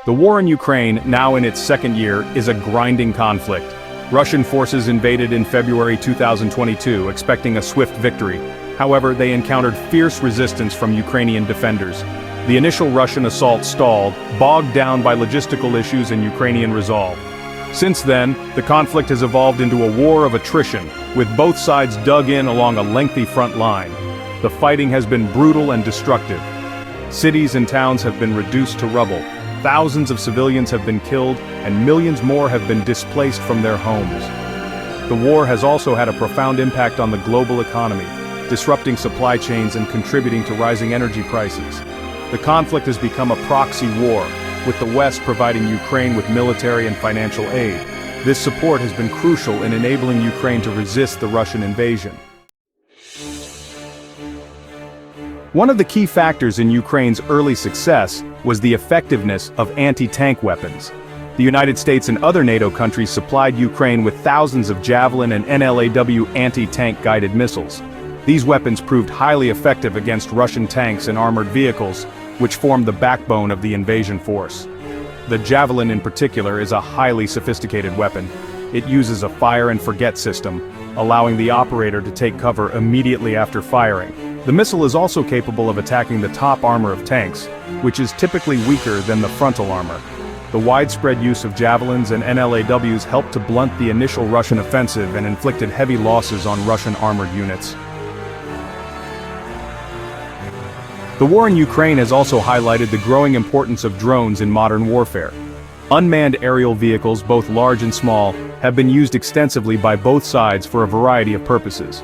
The war in Ukraine, now in its second year, is a grinding conflict. Russian forces invaded in February 2022, expecting a swift victory. However, they encountered fierce resistance from Ukrainian defenders. The initial Russian assault stalled, bogged down by logistical issues and Ukrainian resolve. Since then, the conflict has evolved into a war of attrition, with both sides dug in along a lengthy front line. The fighting has been brutal and destructive. Cities and towns have been reduced to rubble. Thousands of civilians have been killed, and millions more have been displaced from their homes. The war has also had a profound impact on the global economy, disrupting supply chains and contributing to rising energy prices. The conflict has become a proxy war, with the West providing Ukraine with military and financial aid. This support has been crucial in enabling Ukraine to resist the Russian invasion. One of the key factors in Ukraine's early success was the effectiveness of anti-tank weapons. The United States and other NATO countries supplied Ukraine with thousands of Javelin and NLAW anti-tank guided missiles. These weapons proved highly effective against Russian tanks and armored vehicles, which formed the backbone of the invasion force. The Javelin in particular is a highly sophisticated weapon. It uses a fire-and-forget system, allowing the operator to take cover immediately after firing. The missile is also capable of attacking the top armor of tanks, which is typically weaker than the frontal armor. The widespread use of Javelins and NLAWs helped to blunt the initial Russian offensive and inflicted heavy losses on Russian armored units. The war in Ukraine has also highlighted the growing importance of drones in modern warfare. Unmanned aerial vehicles, both large and small, have been used extensively by both sides for a variety of purposes.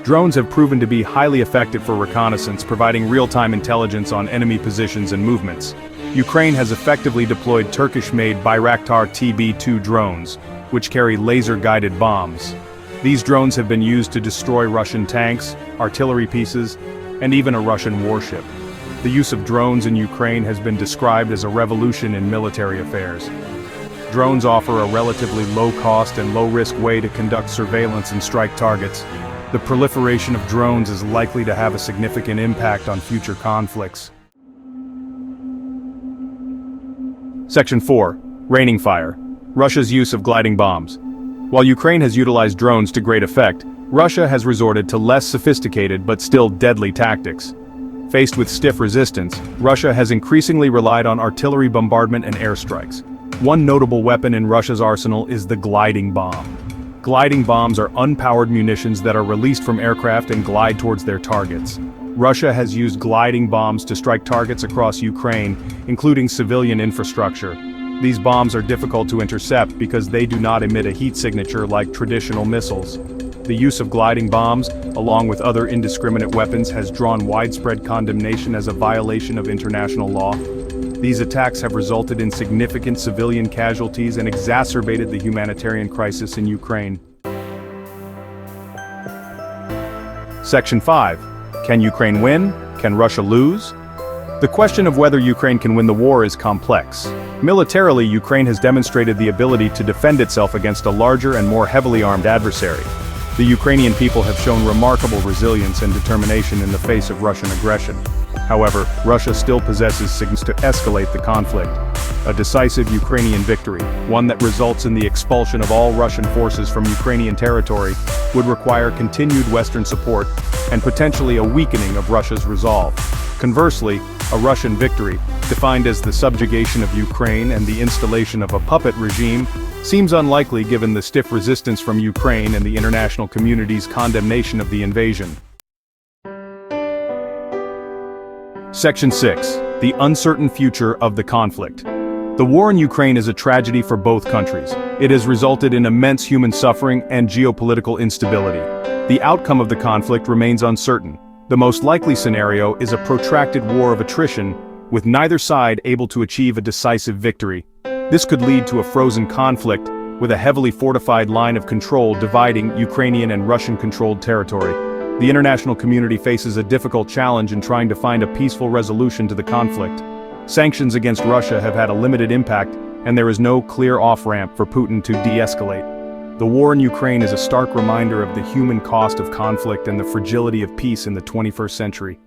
Drones have proven to be highly effective for reconnaissance, providing real-time intelligence on enemy positions and movements. Ukraine has effectively deployed Turkish-made Bayraktar TB2 drones, which carry laser-guided bombs. These drones have been used to destroy Russian tanks, artillery pieces, and even a Russian warship. The use of drones in Ukraine has been described as a revolution in military affairs. Drones offer a relatively low-cost and low-risk way to conduct surveillance and strike targets. The proliferation of drones is likely to have a significant impact on future conflicts. Section 4. Raining fire. Russia's use of gliding bombs. While Ukraine has utilized drones to great effect, Russia has resorted to less sophisticated but still deadly tactics. Faced with stiff resistance, Russia has increasingly relied on artillery bombardment and airstrikes. One notable weapon in Russia's arsenal is the gliding bomb. Gliding bombs are unpowered munitions that are released from aircraft and glide towards their targets. Russia has used gliding bombs to strike targets across Ukraine, including civilian infrastructure. These bombs are difficult to intercept because they do not emit a heat signature like traditional missiles. The use of gliding bombs, along with other indiscriminate weapons, has drawn widespread condemnation as a violation of international law. These attacks have resulted in significant civilian casualties and exacerbated the humanitarian crisis in Ukraine. Section 5. Can Ukraine win? Can Russia lose? The question of whether Ukraine can win the war is complex. Militarily, Ukraine has demonstrated the ability to defend itself against a larger and more heavily armed adversary. The Ukrainian people have shown remarkable resilience and determination in the face of Russian aggression. However, Russia still possesses signals to escalate the conflict. A decisive Ukrainian victory, one that results in the expulsion of all Russian forces from Ukrainian territory, would require continued Western support and potentially a weakening of Russia's resolve. Conversely, a Russian victory, defined as the subjugation of Ukraine and the installation of a puppet regime, seems unlikely given the stiff resistance from Ukraine and the international community's condemnation of the invasion. Section 6. The uncertain future of the conflict. The war in Ukraine is a tragedy for both countries. It has resulted in immense human suffering and geopolitical instability. The outcome of the conflict remains uncertain. The most likely scenario is a protracted war of attrition, with neither side able to achieve a decisive victory. This could lead to a frozen conflict, with a heavily fortified line of control dividing Ukrainian and Russian-controlled territory. The international community faces a difficult challenge in trying to find a peaceful resolution to the conflict. Sanctions against Russia have had a limited impact, and there is no clear off-ramp for Putin to de-escalate. The war in Ukraine is a stark reminder of the human cost of conflict and the fragility of peace in the 21st century.